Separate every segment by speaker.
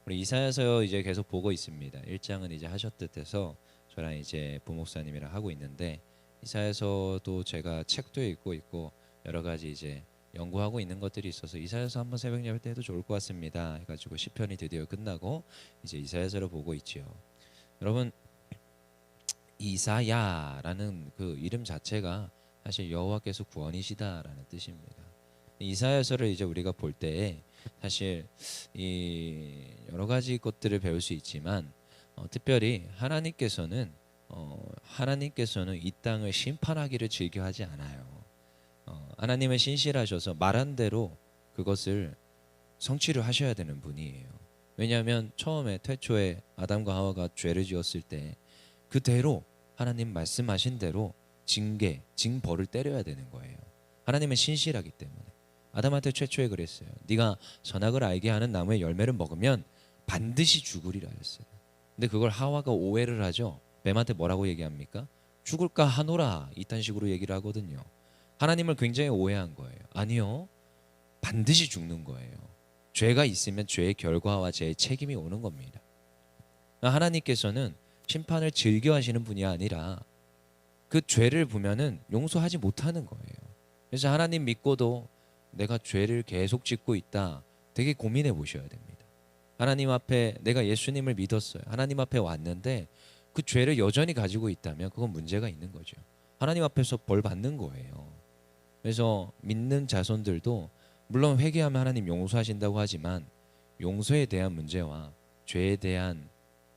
Speaker 1: 우리 이사야서 이제 계속 보고 있습니다. 1장은 이제 하셨듯 해서 저랑 이제 부목사님이랑 하고 있는데, 이사야서도 제가 책도 읽고 있고 여러 가지 이제 연구하고 있는 것들이 있어서 이사야서 한번 새벽 예배 때 해도 좋을 것 같습니다 해가지고 시편이 드디어 끝나고 이제 이사야서를 보고 있지요. 여러분, 이사야라는 그 이름 자체가 사실 여호와께서 구원이시다라는 뜻입니다. 이사야서를 이제 우리가 볼 때 사실 이 여러 가지 것들을 배울 수 있지만, 특별히 하나님께서는 이 땅을 심판하기를 즐겨하지 않아요. 하나님은 신실하셔서 말한 대로 그것을 성취를 하셔야 되는 분이에요. 왜냐하면 처음에 태초에 아담과 하와가 죄를 지었을 때 그대로 하나님 말씀하신 대로 징벌을 때려야 되는 거예요. 하나님은 신실하기 때문에. 아담한테 최초에 그랬어요. 네가 선악을 알게 하는 나무의 열매를 먹으면 반드시 죽으리라 했어요. 근데 그걸 하와가 오해를 하죠. 뱀한테 뭐라고 얘기합니까? 죽을까 하노라, 이딴 식으로 얘기를 하거든요. 하나님을 굉장히 오해한 거예요. 아니요, 반드시 죽는 거예요. 죄가 있으면 죄의 결과와 죄의 책임이 오는 겁니다. 하나님께서는 심판을 즐겨하시는 분이 아니라 그 죄를 보면은 용서하지 못하는 거예요. 그래서 하나님 믿고도 내가 죄를 계속 짓고 있다, 되게 고민해 보셔야 됩니다. 하나님 앞에 내가 예수님을 믿었어요. 하나님 앞에 왔는데 그 죄를 여전히 가지고 있다면 그건 문제가 있는 거죠. 하나님 앞에서 벌 받는 거예요. 그래서 믿는 자손들도 물론 회개하면 하나님 용서하신다고 하지만, 용서에 대한 문제와 죄에 대한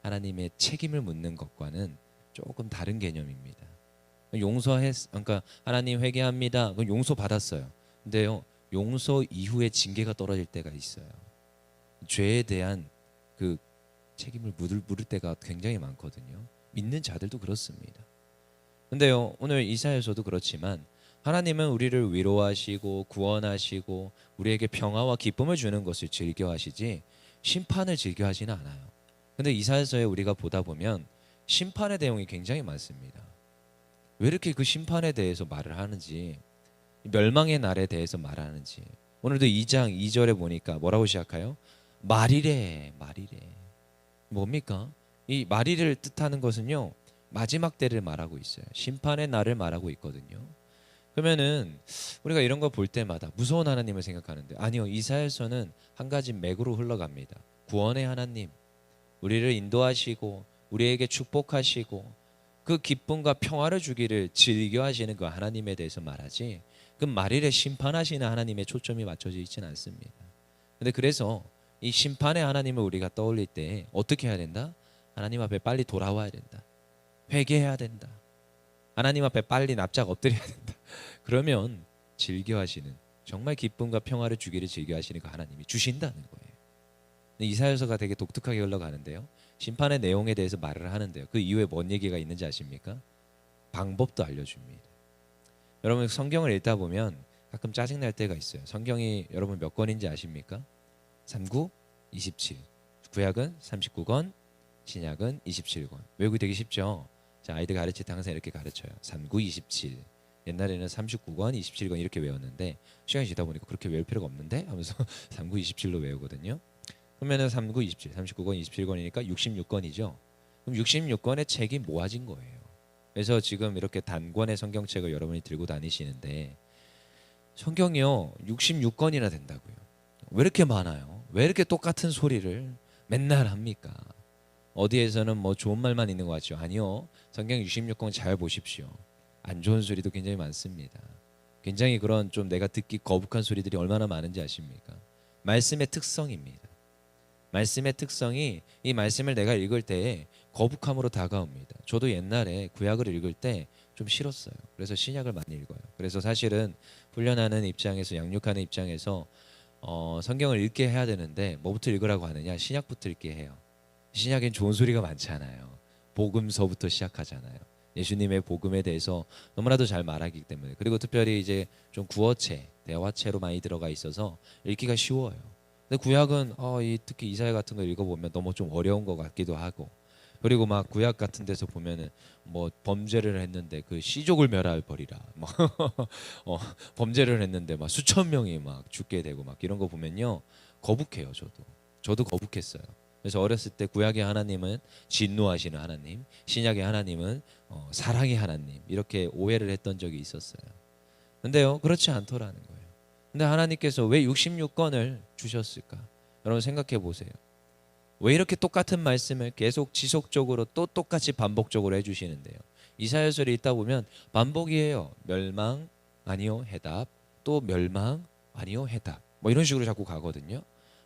Speaker 1: 하나님의 책임을 묻는 것과는 조금 다른 개념입니다. 그러니까 하나님 회개합니다. 그럼 용서 받았어요. 근데요, 용서 이후에 징계가 떨어질 때가 있어요. 죄에 대한 그 책임을 물을 때가 굉장히 많거든요. 믿는 자들도 그렇습니다. 근데요, 오늘 이사야서도 그렇지만 하나님은 우리를 위로하시고 구원하시고 우리에게 평화와 기쁨을 주는 것을 즐겨하시지 심판을 즐겨하지는 않아요. 근데 이사야서에 우리가 보다 보면 심판의 내용이 굉장히 많습니다. 왜 이렇게 그 심판에 대해서 말을 하는지, 멸망의 날에 대해서 말하는지. 오늘도 2장 2절에 보니까 뭐라고 시작해요? 말이래, 말이래. 뭡니까? 이 말이를 뜻하는 것은요, 마지막 때를 말하고 있어요. 심판의 날을 말하고 있거든요. 그러면은 우리가 이런 거 볼 때마다 무서운 하나님을 생각하는데, 아니요, 이사야서는 한 가지 맥으로 흘러갑니다. 구원의 하나님, 우리를 인도하시고 우리에게 축복하시고 그 기쁨과 평화를 주기를 즐겨하시는 그 하나님에 대해서 말하지, 그 말일에 심판하시는 하나님의 초점이 맞춰져 있지는 않습니다. 근데 그래서 이 심판의 하나님을 우리가 떠올릴 때 어떻게 해야 된다? 하나님 앞에 빨리 돌아와야 된다. 회개해야 된다. 하나님 앞에 빨리 납작 엎드려야 된다. 그러면 즐겨하시는, 정말 기쁨과 평화를 주기를 즐겨하시는 그 하나님이 주신다는 거예요. 이사야서가 되게 독특하게 흘러가는데요, 심판의 내용에 대해서 말을 하는데요, 그 이후에 뭔 얘기가 있는지 아십니까? 방법도 알려줍니다. 여러분, 성경을 읽다 보면 가끔 짜증날 때가 있어요. 성경이 여러분 몇 권인지 아십니까? 39, 27. 구약은 39권, 신약은 27권. 외우기 되게 쉽죠? 자, 아이들 가르칠 때 항상 이렇게 가르쳐요. 39, 27. 옛날에는 39권, 27권 이렇게 외웠는데 시간이 지다 보니까 그렇게 외울 필요가 없는데 하면서 39, 27로 외우거든요. 그러면은 39, 27, 39권, 27권이니까 66권이죠. 그럼 66권의 책이 모아진 거예요. 그래서 지금 이렇게 단권의 성경책을 여러분이 들고 다니시는데, 성경이요 66권이나 된다고요. 왜 이렇게 많아요? 왜 이렇게 똑같은 소리를 맨날 합니까? 어디에서는 뭐 좋은 말만 있는 것 같죠? 아니요, 성경 66권 잘 보십시오. 안 좋은 소리도 굉장히 많습니다. 굉장히 그런 좀 내가 듣기 거북한 소리들이 얼마나 많은지 아십니까? 말씀의 특성입니다. 말씀의 특성이, 이 말씀을 내가 읽을 때 거북함으로 다가옵니다. 저도 옛날에 구약을 읽을 때 좀 싫었어요. 그래서 신약을 많이 읽어요. 그래서 사실은 훈련하는 입장에서, 양육하는 입장에서 성경을 읽게 해야 되는데 뭐부터 읽으라고 하느냐? 신약부터 읽게 해요. 신약엔 좋은 소리가 많잖아요. 복음서부터 시작하잖아요. 예수님의 복음에 대해서 너무나도 잘 말하기 때문에. 그리고 특별히 이제 좀 구어체, 대화체로 많이 들어가 있어서 읽기가 쉬워요. 근데 구약은 특히 이사야 같은 거 읽어보면 너무 좀 어려운 것 같기도 하고, 그리고 막 구약 같은 데서 보면은 뭐 범죄를 했는데 그 씨족을 멸할버리라, 막 범죄를 했는데 막 수천 명이 막 죽게 되고 막 이런 거 보면요 거북해요. 저도 거북했어요. 그래서 어렸을 때 구약의 하나님은 진노하시는 하나님, 신약의 하나님은 사랑의 하나님 이렇게 오해를 했던 적이 있었어요. 근데요, 그렇지 않더라는 거예요. 근데 하나님께서 왜 66권을 주셨을까? 여러분 생각해 보세요. 왜 이렇게 똑같은 말씀을 계속 지속적으로 또 똑같이 반복적으로 해주시는데요? 이사야서를 읽다 보면 반복이에요. 멸망 아니요 해답, 또 멸망 아니요 해답, 뭐 이런 식으로 자꾸 가거든요.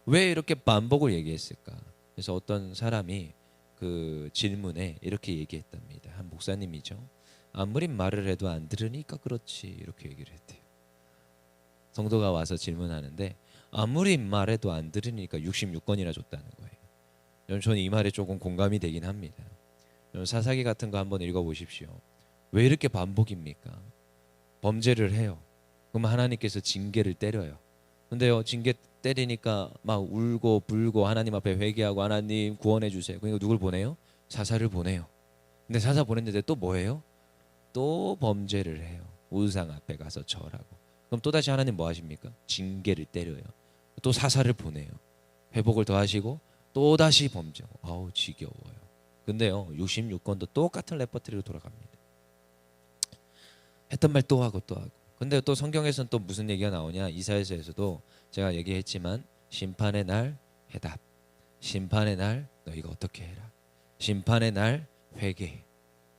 Speaker 1: 왜 이렇게 반복을 얘기했을까? 그래서 어떤 사람이 그 질문에 이렇게 얘기했답니다. 한 목사님이죠. 아무리 말을 해도 안 들으니까 그렇지, 이렇게 얘기를 했대요. 성도가 와서 질문하는데 아무리 말해도 안 들으니까 66권이나 줬다는 거예요. 저는 이 말에 조금 공감이 되긴 합니다. 사사기 같은 거 한번 읽어보십시오. 왜 이렇게 반복입니까? 범죄를 해요. 그럼 하나님께서 징계를 때려요. 근데요, 징계 때리니까 막 울고 불고 하나님 앞에 회개하고 하나님 구원해 주세요. 그러니까 누굴 보내요? 사사를 보내요. 근데 사사 보냈는데 또 뭐예요? 또 범죄를 해요. 우상 앞에 가서 절하고. 그럼 또다시 하나님 뭐 하십니까? 징계를 때려요. 또 사사를 보내요. 회복을 더 하시고 또다시 범죄하고. 아우 지겨워요. 근데요, 66권도 똑같은 레퍼토리로 돌아갑니다. 했던 말 또 하고 또 하고. 근데 또 성경에서는 또 무슨 얘기가 나오냐? 이사야서에서도 제가 얘기했지만 심판의 날 해답, 심판의 날 너희가 어떻게 해라, 심판의 날 회개,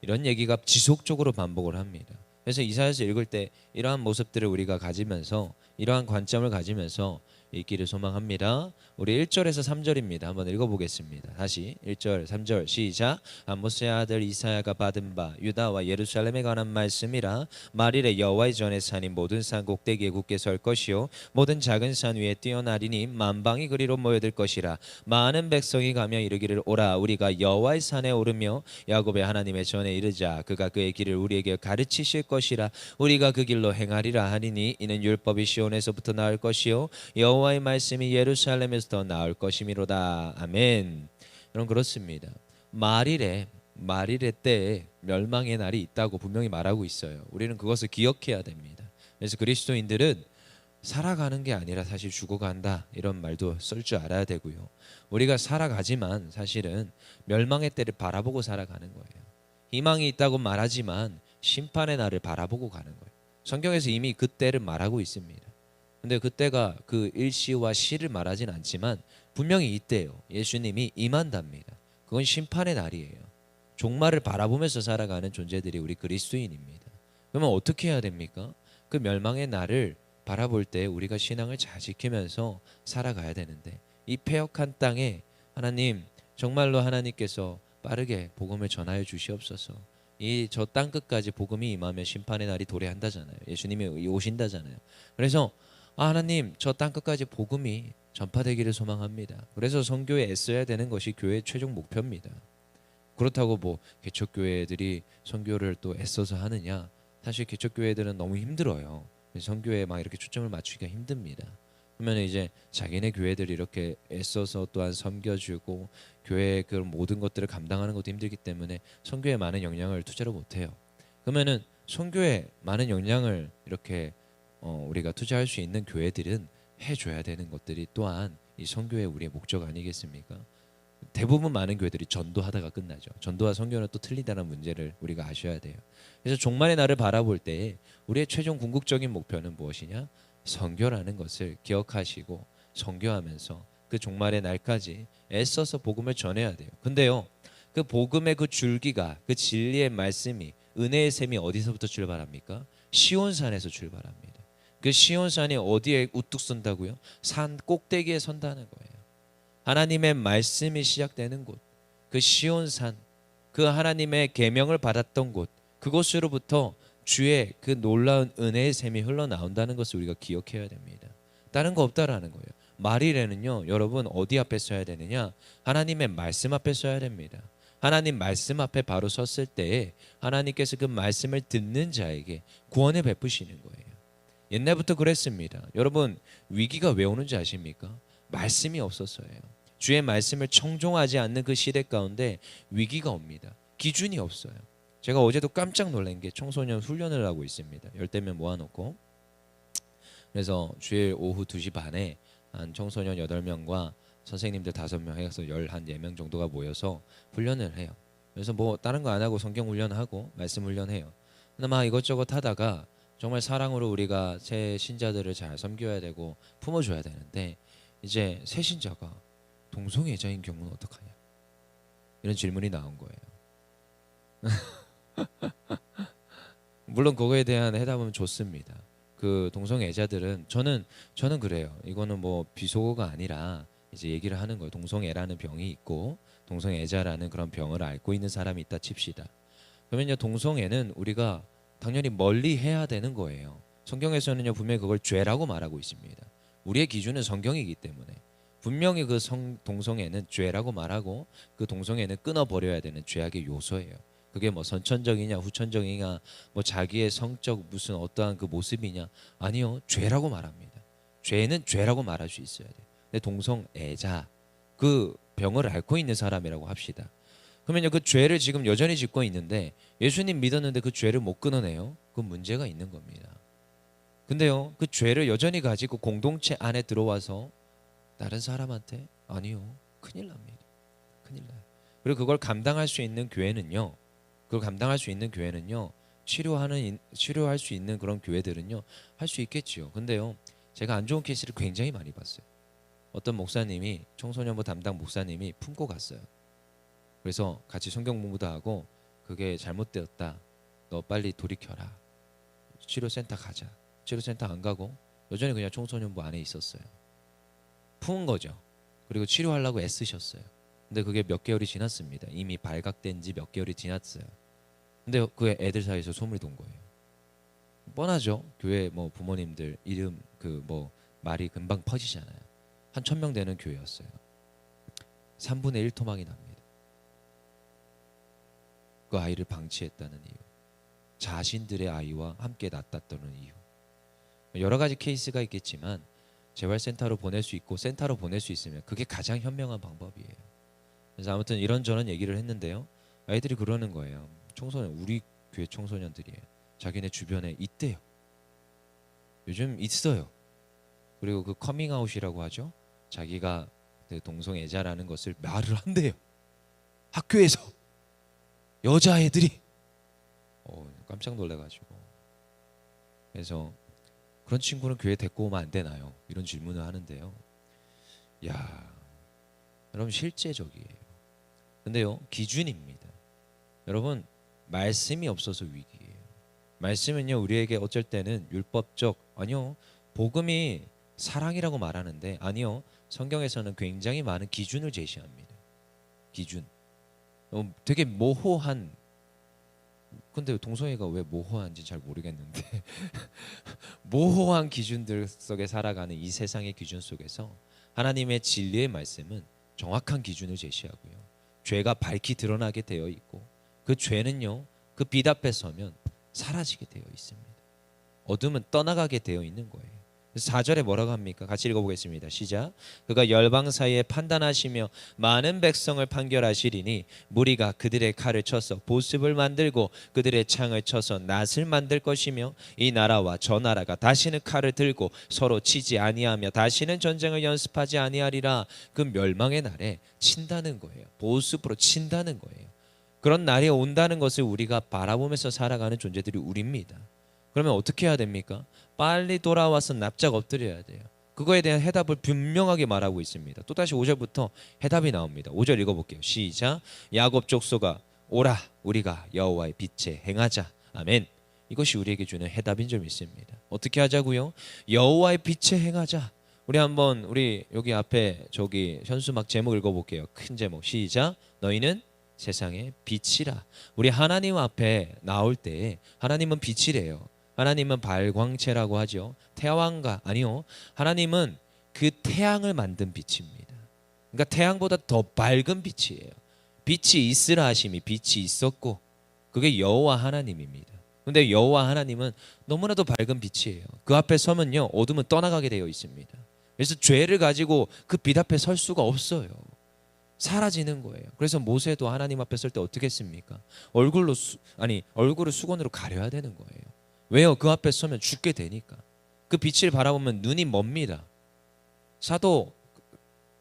Speaker 1: 이런 얘기가 지속적으로 반복을 합니다. 그래서 이사야서 읽을 때 이러한 모습들을 우리가 가지면서, 이러한 관점을 가지면서 읽기를 소망합니다. 우리 1절에서 3절입니다. 한번 읽어보겠습니다. 다시 1절 3절 시작. 아모스의 아들 이사야가 받은 바 유다와 예루살렘에 관한 말씀이라. 말일에 여호와의 전에 사니 모든 산 꼭대기에 굳게 설 것이요 모든 작은 산 위에 뛰어나리니 만방이 그리로 모여들 것이라. 많은 백성이 가며 이르기를 오라 우리가 여호와의 산에 오르며 야곱의 하나님의 전에 이르자. 그가 그의 길을 우리에게 가르치실 것이라. 우리가 그 길로 행하리라 하리니 이는 율법이 시온에서부터 나올 것이요 여호와의 말씀이 예루살렘에서 더 나올 것이미로다. 아멘. 여러분 그렇습니다. 말일의 때에 멸망의 날이 있다고 분명히 말하고 있어요. 우리는 그것을 기억해야 됩니다. 그래서 그리스도인들은 살아가는 게 아니라 사실 죽어간다, 이런 말도 쓸 줄 알아야 되고요. 우리가 살아가지만 사실은 멸망의 때를 바라보고 살아가는 거예요. 희망이 있다고 말하지만 심판의 날을 바라보고 가는 거예요. 성경에서 이미 그 때를 말하고 있습니다. 근데 그때가 그 일시와 시를 말하진 않지만 분명히 이때요. 예수님이 임한답니다. 그건 심판의 날이에요. 종말을 바라보면서 살아가는 존재들이 우리 그리스도인입니다. 그러면 어떻게 해야 됩니까? 그 멸망의 날을 바라볼 때 우리가 신앙을 잘 지키면서 살아가야 되는데, 이 패역한 땅에 하나님 정말로 하나님께서 빠르게 복음을 전하여 주시옵소서. 이 저 땅 끝까지 복음이 임하면 심판의 날이 도래한다잖아요. 예수님이 오신다잖아요. 그래서 하나님 저 땅 끝까지 복음이 전파되기를 소망합니다. 그래서 선교에 애써야 되는 것이 교회의 최종 목표입니다. 그렇다고 뭐 개척교회들이 선교를 또 애써서 하느냐? 사실 개척교회들은 너무 힘들어요. 선교에 막 이렇게 초점을 맞추기가 힘듭니다. 그러면 이제 자기네 교회들이 이렇게 애써서 또한 섬겨주고 교회의 그런 모든 것들을 감당하는 것도 힘들기 때문에 선교에 많은 영향을 투자를 못해요. 그러면은 선교에 많은 영향을 이렇게 우리가 투자할 수 있는 교회들은 해줘야 되는 것들이 또한 이 선교의 우리의 목적 아니겠습니까? 대부분 많은 교회들이 전도하다가 끝나죠. 전도와 선교는 또 틀리다는 문제를 우리가 아셔야 돼요. 그래서 종말의 날을 바라볼 때 우리의 최종 궁극적인 목표는 무엇이냐? 선교라는 것을 기억하시고 선교하면서 그 종말의 날까지 애써서 복음을 전해야 돼요. 근데요, 그 복음의 그 줄기가, 그 진리의 말씀이, 은혜의 샘이 어디서부터 출발합니까? 시온산에서 출발합니다. 그 시온산이 어디에 우뚝 선다고요? 산 꼭대기에 선다는 거예요. 하나님의 말씀이 시작되는 곳, 그 시온산, 그 하나님의 계명을 받았던 곳, 그곳으로부터 주의 그 놀라운 은혜의 샘이 흘러나온다는 것을 우리가 기억해야 됩니다. 다른 거 없다라는 거예요. 말일에는요, 여러분 어디 앞에 서야 되느냐? 하나님의 말씀 앞에 서야 됩니다. 하나님 말씀 앞에 바로 섰을 때에 하나님께서 그 말씀을 듣는 자에게 구원을 베푸시는 거예요. 옛날부터 그랬습니다. 여러분 위기가 왜 오는지 아십니까? 말씀이 없어서예요. 주의 말씀을 청종하지 않는 그 시대 가운데 위기가 옵니다. 기준이 없어요. 제가 어제도 깜짝 놀란 게 청소년 훈련을 하고 있습니다. 열대면 모아놓고. 그래서 주일 오후 2시 반에 한 청소년 8명과 선생님들 5명 해서 14명 정도가 모여서 훈련을 해요. 그래서 뭐 다른 거 안 하고 성경 훈련하고 말씀 훈련해요. 근데 막 이것저것 하다가 정말 사랑으로 우리가 새 신자들을 잘 섬겨야 되고 품어줘야 되는데 이제 새 신자가 동성애자인 경우는 어떡하냐 이런 질문이 나온 거예요. 물론 그거에 대한 해답은 좋습니다. 그 동성애자들은 저는 그래요. 이거는 뭐 비속어가 아니라 이제 얘기를 하는 거예요. 동성애라는 병이 있고 동성애자라는 그런 병을 앓고 있는 사람이 있다 칩시다. 그러면요 동성애는 우리가 당연히 멀리 해야 되는 거예요. 성경에서는요 분명히 그걸 죄라고 말하고 있습니다. 우리의 기준은 성경이기 때문에 분명히 그 동성애는 죄라고 말하고 그 동성애는 끊어버려야 되는 죄악의 요소예요. 그게 뭐 선천적이냐 후천적이냐 뭐 자기의 성적 무슨 어떠한 그 모습이냐 아니요 죄라고 말합니다. 죄는 죄라고 말할 수 있어야 돼요. 근데 동성애자 그 병을 앓고 있는 사람이라고 합시다. 그러면요 그 죄를 지금 여전히 짓고 있는데 예수님 믿었는데 그 죄를 못 끊어내요. 그건 문제가 있는 겁니다. 근데요 그 죄를 여전히 가지고 공동체 안에 들어와서 다른 사람한테 아니요 큰일 납니다. 큰일 나요. 그리고 그걸 감당할 수 있는 교회는요 치료할 수 있는 그런 교회들은요 할 수 있겠지요. 근데요 제가 안 좋은 케이스를 굉장히 많이 봤어요. 어떤 목사님이 청소년부 담당 목사님이 품고 갔어요. 그래서 같이 성경 공부도 하고 그게 잘못되었다. 너 빨리 돌이켜라. 치료센터 가자. 치료센터 안 가고 여전히 그냥 청소년부 안에 있었어요. 푸은 거죠. 그리고 치료하려고 애쓰셨어요. 근데 그게 몇 개월이 지났습니다. 이미 발각된 지 몇 개월이 지났어요. 근데 그 애들 사이에서 소문이 돈 거예요. 뻔하죠. 교회 뭐 부모님들 이름 그 뭐 말이 금방 퍼지잖아요. 한 1,000명 되는 교회였어요. 3분의 1 토막이 납니다. 그 아이를 방치했다는 이유, 자신들의 아이와 함께 낳았다는 이유, 여러 가지 케이스가 있겠지만 재활센터로 보낼 수 있고 센터로 보낼 수 있으면 그게 가장 현명한 방법이에요. 그래서 아무튼 이런저런 얘기를 했는데요. 아이들이 그러는 거예요. 청소년 우리 교회 청소년들이에요. 자기네 주변에 있대요. 요즘 있어요. 그리고 그 커밍아웃이라고 하죠. 자기가 그 동성애자라는 것을 말을 한대요. 학교에서 여자애들이 깜짝 놀래가지고 그래서 그런 친구는 교회 데리고 오면 안 되나요? 이런 질문을 하는데요. 야, 여러분 실제적이에요. 근데요 기준입니다. 여러분 말씀이 없어서 위기예요. 말씀은요 우리에게 어쩔 때는 율법적 아니요 복음이 사랑이라고 말하는데 아니요 성경에서는 굉장히 많은 기준을 제시합니다. 기준. 되게 모호한 근데 동성애가 왜 모호한지 잘 모르겠는데 모호한 기준들 속에 살아가는 이 세상의 기준 속에서 하나님의 진리의 말씀은 정확한 기준을 제시하고요. 죄가 밝히 드러나게 되어 있고 그 죄는요 그 빛 앞에 서면 사라지게 되어 있습니다. 어둠은 떠나가게 되어 있는 거예요. 4절에 뭐라고 합니까? 같이 읽어보겠습니다. 시작. 그가 열방 사이에 판단하시며 많은 백성을 판결하시리니 무리가 그들의 칼을 쳐서 보습을 만들고 그들의 창을 쳐서 낫을 만들 것이며 이 나라와 저 나라가 다시는 칼을 들고 서로 치지 아니하며 다시는 전쟁을 연습하지 아니하리라. 그 멸망의 날에 친다는 거예요. 보습으로 친다는 거예요. 그런 날이 온다는 것을 우리가 바라보면서 살아가는 존재들이 우리입니다. 그러면 어떻게 해야 됩니까? 빨리 돌아와서 납작 엎드려야 돼요. 그거에 대한 해답을 분명하게 말하고 있습니다. 또다시 5절부터 해답이 나옵니다. 5절 읽어볼게요. 시작. 야곱 족속아 오라 우리가 여호와의 빛에 행하자. 아멘. 이것이 우리에게 주는 해답인 줄 믿습니다. 어떻게 하자고요? 여호와의 빛에 행하자. 우리 여기 앞에 저기 현수막 제목 읽어볼게요. 큰 제목 시작. 너희는 세상의 빛이라. 우리 하나님 앞에 나올 때 하나님은 빛이래요. 하나님은 발광체라고 하죠. 태양과 아니요. 하나님은 그 태양을 만든 빛입니다. 그러니까 태양보다 더 밝은 빛이에요. 빛이 있으라 하심이 빛이 있었고 그게 여호와 하나님입니다. 그런데 여호와 하나님은 너무나도 밝은 빛이에요. 그 앞에 서면요 어둠은 떠나가게 되어 있습니다. 그래서 죄를 가지고 그 빛 앞에 설 수가 없어요. 사라지는 거예요. 그래서 모세도 하나님 앞에 설 때 어떻게 했습니까? 얼굴을 수건으로 가려야 되는 거예요. 왜요? 그 앞에 서면 죽게 되니까. 그 빛을 바라보면 눈이 멉니다. 사도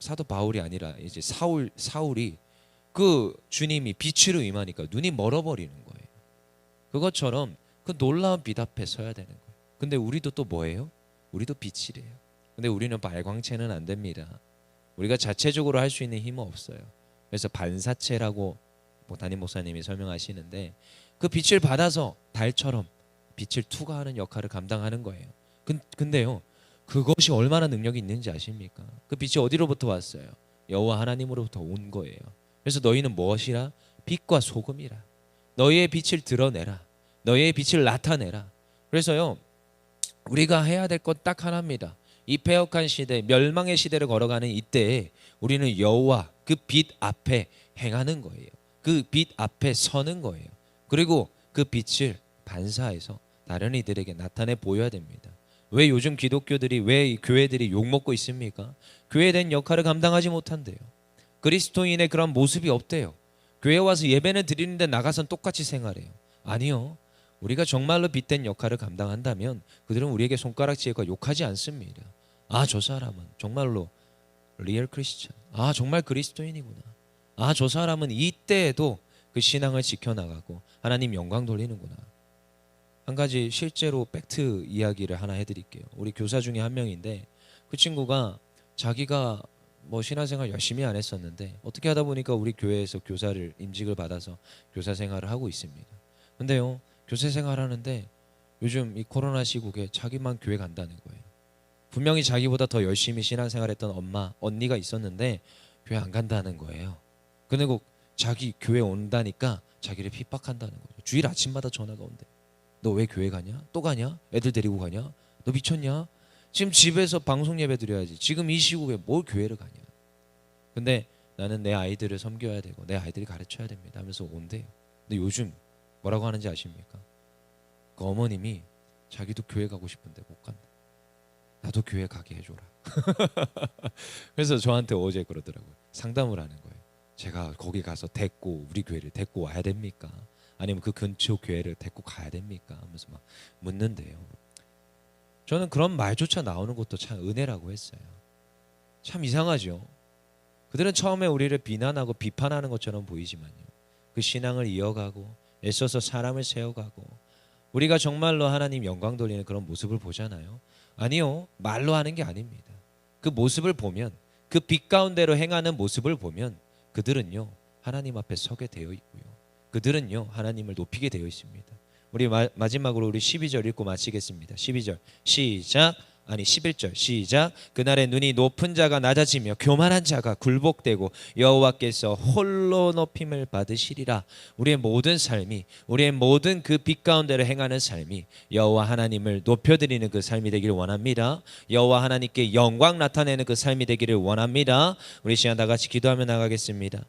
Speaker 1: 사도 바울이 아니라 이제 사울이 그 주님이 빛으로 임하니까 눈이 멀어버리는 거예요. 그것처럼 그 놀라운 빛 앞에 서야 되는 거예요. 근데 우리도 또 뭐예요? 우리도 빛이래요. 근데 우리는 발광체는 안 됩니다. 우리가 자체적으로 할 수 있는 힘은 없어요. 그래서 반사체라고 담임 목사님이 설명하시는데 그 빛을 받아서 달처럼 빛을 투과하는 역할을 감당하는 거예요. 근데요, 그것이 얼마나 능력이 있는지 아십니까? 그 빛이 어디로부터 왔어요? 여호와 하나님으로부터 온 거예요. 그래서 너희는 무엇이라? 빛과 소금이라. 너희의 빛을 드러내라. 너희의 빛을 나타내라. 그래서요, 우리가 해야 될 것 딱 하나입니다. 이 패역한 시대, 멸망의 시대를 걸어가는 이때에 우리는 여호와 그 빛 앞에 행하는 거예요. 그 빛 앞에 서는 거예요. 그리고 그 빛을 반사해서 다른 이들에게 나타내 보여야 됩니다. 왜 요즘 기독교들이, 왜 교회들이 욕먹고 있습니까? 교회된 역할을 감당하지 못한대요. 그리스도인의 그런 모습이 없대요. 교회 와서 예배는 드리는데 나가선 똑같이 생활해요. 아니요. 우리가 정말로 빛된 역할을 감당한다면 그들은 우리에게 손가락질과 욕하지 않습니다. 아, 저 사람은 정말로 리얼 크리스찬. 아, 정말 그리스도인이구나. 아, 저 사람은 이때에도 그 신앙을 지켜나가고 하나님 영광 돌리는구나. 한 가지 실제로 팩트 이야기를 하나 해드릴게요. 우리 교사 중에 한 명인데 그 친구가 자기가 뭐 신앙생활 열심히 안 했었는데 어떻게 하다 보니까 우리 교회에서 교사를 임직을 받아서 교사 생활을 하고 있습니다. 근데요, 교사 생활하는데 요즘 이 코로나 시국에 자기만 교회 간다는 거예요. 분명히 자기보다 더 열심히 신앙생활했던 언니가 있었는데 교회 안 간다는 거예요. 그리고 자기 교회 온다니까 자기를 핍박한다는 거죠. 주일 아침마다 전화가 온대. 너 왜 교회 가냐? 또 가냐? 애들 데리고 가냐? 너 미쳤냐? 지금 집에서 방송 예배 드려야지. 지금 이 시국에 뭘 교회를 가냐? 근데 나는 내 아이들을 섬겨야 되고 내 아이들을 가르쳐야 됩니다 하면서 온대요. 근데 요즘 뭐라고 하는지 아십니까? 그 어머님이 자기도 교회 가고 싶은데 못 간다. 나도 교회 가게 해줘라. 그래서 저한테 어제 그러더라고요. 상담을 하는 거예요. 제가 거기 가서 우리 교회를 데리고 와야 됩니까? 아니면 그 근처 교회를 데리고 가야 됩니까? 하면서 막 묻는데요. 저는 그런 말조차 나오는 것도 참 은혜라고 했어요. 참 이상하죠. 그들은 처음에 우리를 비난하고 비판하는 것처럼 보이지만요, 그 신앙을 이어가고 애써서 사람을 세워가고 우리가 정말로 하나님 영광 돌리는 그런 모습을 보잖아요. 아니요, 말로 하는 게 아닙니다. 그 모습을 보면, 그 빛 가운데로 행하는 모습을 보면 그들은요 하나님 앞에 서게 되어 있고요, 그들은요 하나님을 높이게 되어 있습니다. 우리 마지막으로 우리 12절 읽고 마치겠습니다. 12절 시작. 11절 시작. 그날에 눈이 높은 자가 낮아지며 교만한 자가 굴복되고 여호와께서 홀로 높임을 받으시리라. 우리의 모든 삶이, 우리의 모든 그 빛 가운데를 행하는 삶이 여호와 하나님을 높여드리는 그 삶이 되기를 원합니다. 여호와 하나님께 영광 나타내는 그 삶이 되기를 원합니다. 우리 시간 다 같이 기도하며 나가겠습니다.